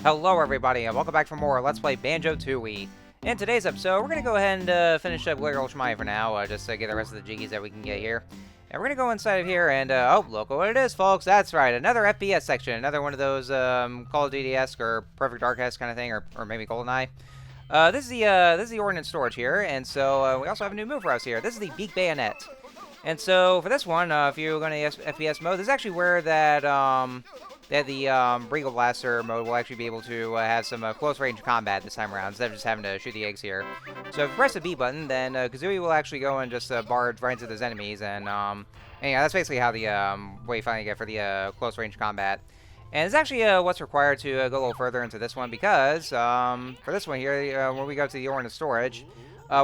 Hello everybody, and welcome back for more Let's Play Banjo-Tooie. In today's episode, we're going to go ahead and finish up Glitter Ultramai for now, just to get the rest of the jiggies that we can get here. And we're going to go inside of here and, oh, look what it is, folks. That's right, another FPS section, another one of those Call of Duty-esque or Perfect Dark-esque kind of thing, or maybe GoldenEye. This is the ordnance storage here, and so we also have a new move for us here. This is the Beak Bayonet. And so for this one, if you're going to FPS mode, this is actually where that the Regal Blaster mode will actually be able to have some close-range combat this time around, instead of just having to shoot the eggs here. So if you press the B button, then Kazooie will actually go and just barge right into those enemies, and yeah, that's basically how the what you finally get for the close-range combat. And it's actually what's required to go a little further into this one, because for this one here, when we go to the Ordnance Storage,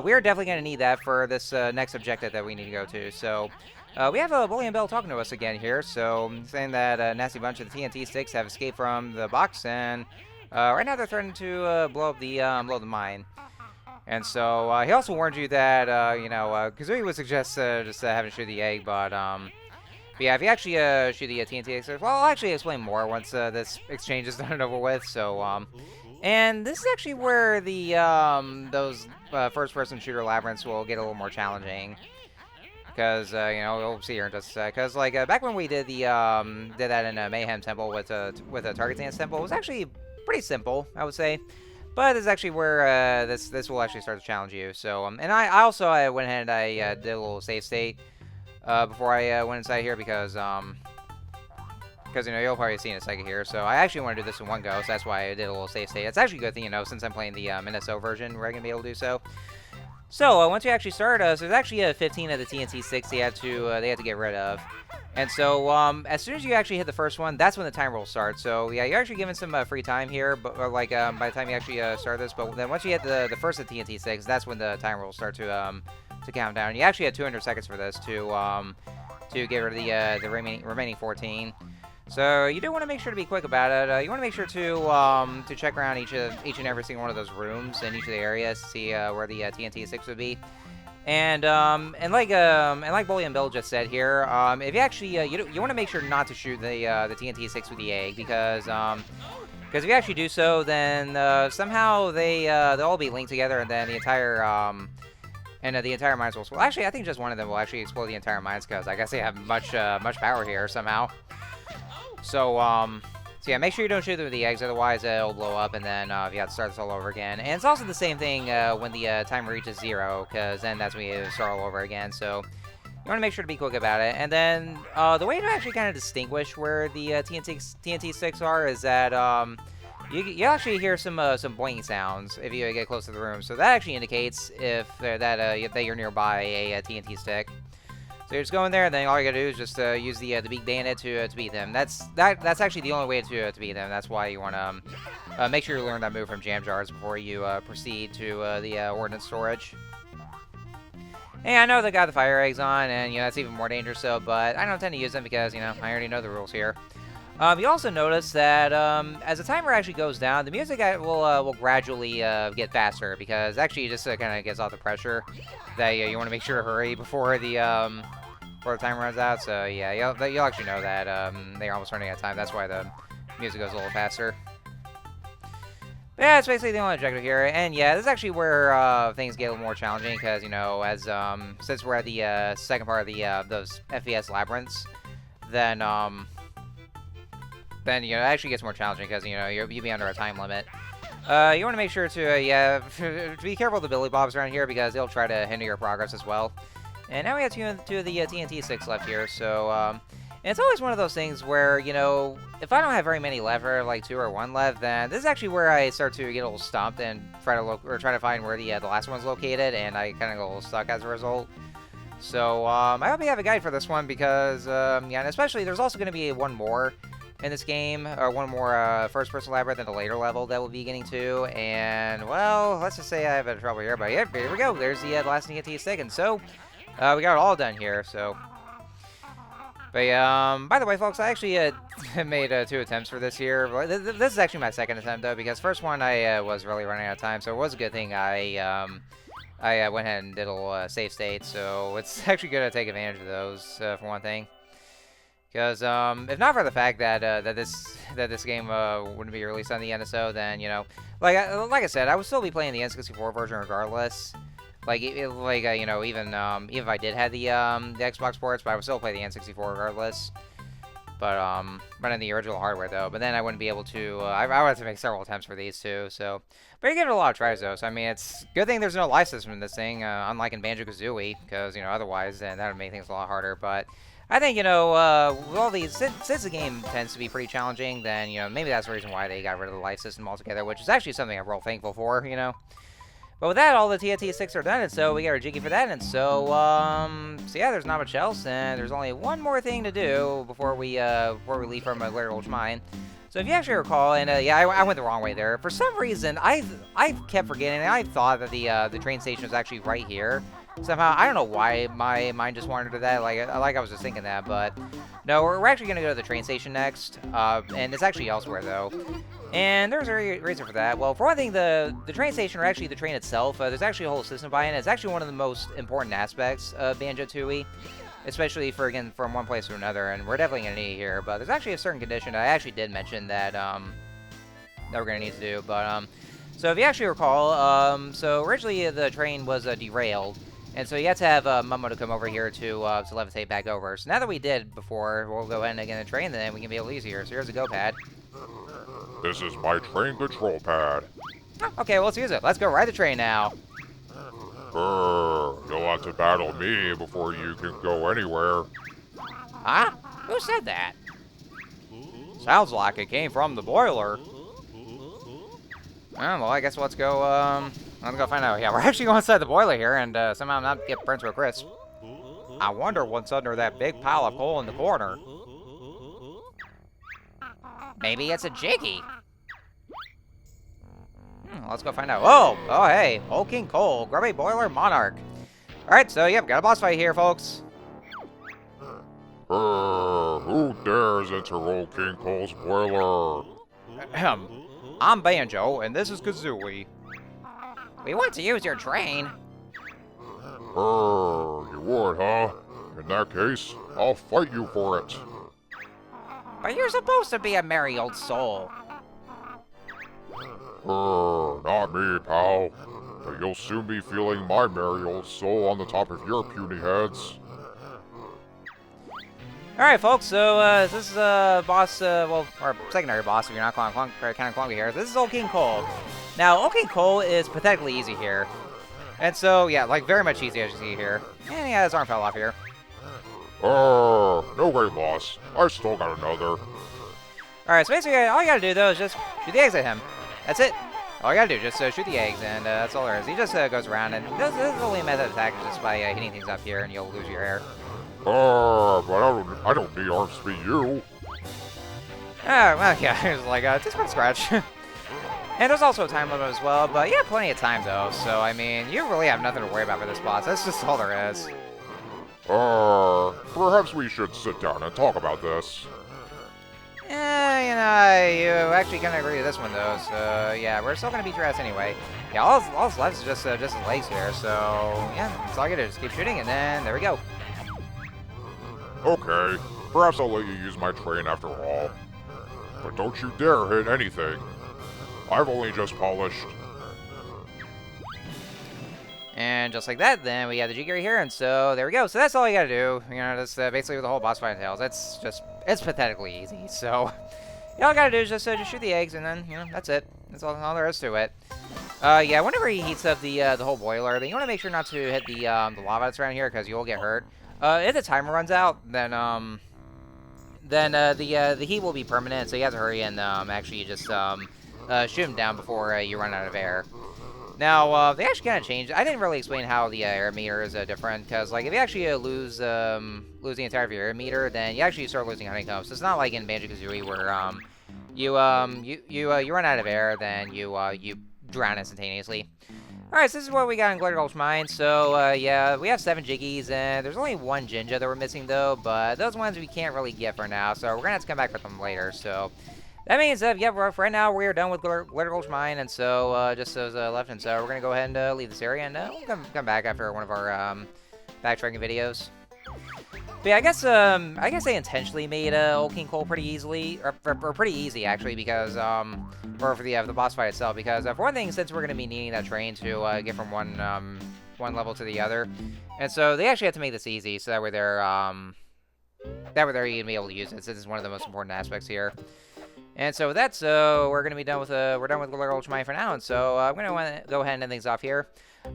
we are definitely going to need that for this next objective that we need to go to. So we have Bully and Bell talking to us again here, so saying that a nasty bunch of the TNT sticks have escaped from the box, and right now they're threatening to blow up the mine. And so he also warned you that you know, Kazooie would suggest just having to shoot the egg, but yeah, if you actually shoot the TNT sticks, well, I'll actually explain more once this exchange is done and over with. So and this is actually where the those first-person shooter labyrinths will get a little more challenging. Because, you know, we'll see here in just a sec. Because, like, back when we did the, did that in a Mayhem Temple with a Target Dance Temple, it was actually pretty simple, I would say. But this is actually where, this will actually start to challenge you. So, and I also went ahead and I did a little save state, before I went inside here because, you know, you'll probably see in a second here. So, I actually want to do this in one go, so that's why I did a little save state. It's actually a good thing, you know, since I'm playing the, NSO version, we're going to be able to do so. So once you actually start, so there's actually 15 of the TNT sticks they have to get rid of, and so as soon as you actually hit the first one, that's when the timer will start. So yeah, you're actually given some free time here, but like by the time you actually start this, but then once you hit the first of the TNT sticks, that's when the timer will start to count down. And you actually have 200 seconds for this to get rid of the remaining 14. So you do want to make sure to be quick about it. You want to make sure to check around each and every single one of those rooms in each of the areas to see where the TNT sticks would be. And like Bully and Bill just said here, if you actually you want to make sure not to shoot the TNT sticks with the egg, because if you actually do so, then somehow they'll all be linked together, and then the entire the entire mines will. Well, actually, I think just one of them will actually explode the entire mines, because I guess they have much power here somehow. So, so yeah, make sure you don't shoot them with the eggs, otherwise it'll blow up, and then you have to start this all over again. And it's also the same thing when the timer reaches 0, because then that's when you start all over again. So you want to make sure to be quick about it. And then the way to actually kind of distinguish where the TNT sticks are is that you actually hear some boing sounds if you get close to the room. So that actually indicates if that you're nearby a TNT stick. So you're just going there, and then all you gotta do is just use the Beak Bayonet to beat them. That's actually the only way to beat them. That's why you wanna make sure you learn that move from Jam Jars before you proceed to the Ordnance Storage. Hey, I know they got the fire eggs on, and you know that's even more dangerous. So, but I don't tend to use them because you know I already know the rules here. You also notice that as the timer actually goes down, the music will gradually get faster, because actually it just kind of gets off the pressure. That you want to make sure to hurry before the time runs out. So yeah, you'll actually know that they're almost running out of time. That's why the music goes a little faster. But yeah, it's basically the only objective here. And yeah, this is actually where things get a little more challenging, because you know, as since we're at the second part of the those FPS labyrinths, then you know, it actually gets more challenging, because you know you'll be under a time limit. You want to make sure to yeah to be careful of the Billy Bobs around here, because they'll try to hinder your progress as well. And now we have two of the TNT sticks left here. So and it's always one of those things where, you know, if I don't have very many left, or like 2 or 1 left, then this is actually where I start to get a little stumped and try to find where the last one's located, and I kind of go a little stuck as a result. So I hope you have a guide for this one, because yeah, and especially there's also going to be one more in this game, or one more first-person labyrinth in the later level that we'll be getting to, and well, let's just say I have a trouble here, but yeah, here we go. There's the last TNT stick, and so we got it all done here. So, but by the way, folks, I actually made 2 attempts for this here. This is actually my second attempt though, because first one I was really running out of time, so it was a good thing I went ahead and did a little save state. So it's actually good to take advantage of those for one thing. Because if not for the fact that that this game wouldn't be released on the NSO, then like I said, I would still be playing the N64 version regardless. Like even if I did have the Xbox ports, but I would still play the N64 regardless. But running the original hardware though. But then I wouldn't be able to. I would have to make several attempts for these too. So, but you give it a lot of tries though. So I mean, it's good thing there's no live system in this thing, unlike in Banjo-Kazooie, because otherwise then that would make things a lot harder. But I think with all these, since the game tends to be pretty challenging, then maybe that's the reason why they got rid of the live system altogether, which is actually something I'm real thankful for. But with that, all the TNT sticks are done, and so we got our Jiggy for that, and so yeah, there's not much else, and there's only one more thing to do before we leave from Glare Gulch Mine. So if you actually recall, and yeah, I went the wrong way there. For some reason, I kept forgetting, and I thought that the train station was actually right here. Somehow, I don't know why my mind just wandered to that, like I was just thinking that, but no, we're actually going to go to the train station next, and it's actually elsewhere, though. And there's a reason for that. Well, for one thing, the train station, or actually the train itself, there's actually a whole system behind it. It's actually one of the most important aspects of Banjo-Tooie, especially from one place to another, and we're definitely going to need it here. But there's actually a certain condition that I actually did mention that we're going to need to do. But so if you actually recall, so originally the train was derailed, and so you had to have Momo to come over here to levitate back over. So now that we did before, we'll go ahead and get in the train, then we can be able to use it here. So here's a go pad. This is my train control pad. Oh, okay, well, let's use it. Let's go ride the train now. You'll have to battle me before you can go anywhere. Huh? Who said that? Sounds like it came from the boiler. Well, I guess let's go find out. Yeah, we're actually going inside the boiler here and somehow not get burnt to a crisp. I wonder what's under that big pile of coal in the corner. Maybe it's a Jiggy. Let's go find out. Oh, hey, Old King Cole, Grubby Boiler Monarch. All right, so yep, got a boss fight here, folks. Who dares enter Old King Cole's boiler? I'm Banjo, and this is Kazooie. We want to use your train. You would, huh? In that case, I'll fight you for it. But you're supposed to be a merry old soul. Not me, pal. But you'll soon be feeling my merry old soul on the top of your puny heads. Alright, folks, so this is boss, well, or secondary boss if you're not kind of clunky here. This is Old King Cole. Now, Old King Cole is pathetically easy here. And so, yeah, like, very much easy as you see here. And yeah, his arm fell off here. No great loss. I still got another. Alright, so basically, all you gotta do, though, is just shoot the eggs at him. That's it. All you gotta do, just shoot the eggs, and that's all there is. He just goes around, and this is the only method of attack, just by hitting things up here, and you'll lose your hair. But I don't need arms to be you. Well, yeah, it was like, just from scratch. And there's also a time limit as well, but yeah, plenty of time, though. So, I mean, you really have nothing to worry about for this boss. That's just all there is. Perhaps we should sit down and talk about this. You actually kind of agree to this one, though. So, yeah, we're still going to beat your ass anyway. Yeah, all his left is just his legs here. So, yeah, that's all you gotta do. Just keep shooting, and then there we go. Okay, perhaps I'll let you use my train after all. But don't you dare hit anything. I've only just polished. And just like that, then we got the Jiggery here, and so there we go. So that's all you gotta do. That's basically what the whole boss fight entails. It's pathetically easy. So all you gotta do is just shoot the eggs, and then that's it. That's all there is to it. Yeah, whenever he heats up the whole boiler, then you want to make sure not to hit the lava that's around here, because you'll get hurt. If the timer runs out, then the heat will be permanent, so you have to hurry and actually just shoot him down before you run out of air. Now, they actually kind of changed. I didn't really explain how the air meter is different, because like if you actually lose the entire of your air meter, then you actually start losing honeycombs. So it's not like in Banjo-Kazooie where you run out of air, then you drown instantaneously. Alright, so this is what we got in Glare Gulch Mine. So, yeah, we have 7 Jiggies, and there's only 1 Jinja that we're missing, though, but those ones we can't really get for now, so we're gonna have to come back for them later. So that means, yeah, for right now, we are done with Glare Gulch Mine, and so, just those left, and so we're gonna go ahead and leave this area, and we'll come back after one of our backtracking videos. But yeah, I guess they intentionally made Old King Cole pretty easily, or pretty easy actually, because or for the boss fight itself, because for one thing, since we're gonna be needing that train to get from one level to the other, and so they actually have to make this easy, so that way they're gonna be able to use it. So this is one of the most important aspects here. And so with that, we're gonna be done with Glitter Ultramite for now, and so I'm gonna want to go ahead and end things off here.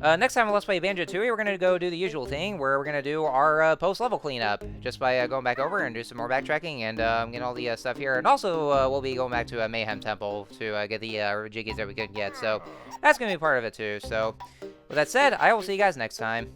Next time on Let's Play Banjo-Tooie, we're going to go do the usual thing, where we're going to do our post-level cleanup, just by going back over and do some more backtracking and get all the stuff here. And also, we'll be going back to Mayhem Temple to get the jiggies that we couldn't get, so that's going to be part of it too. So, with that said, I will see you guys next time.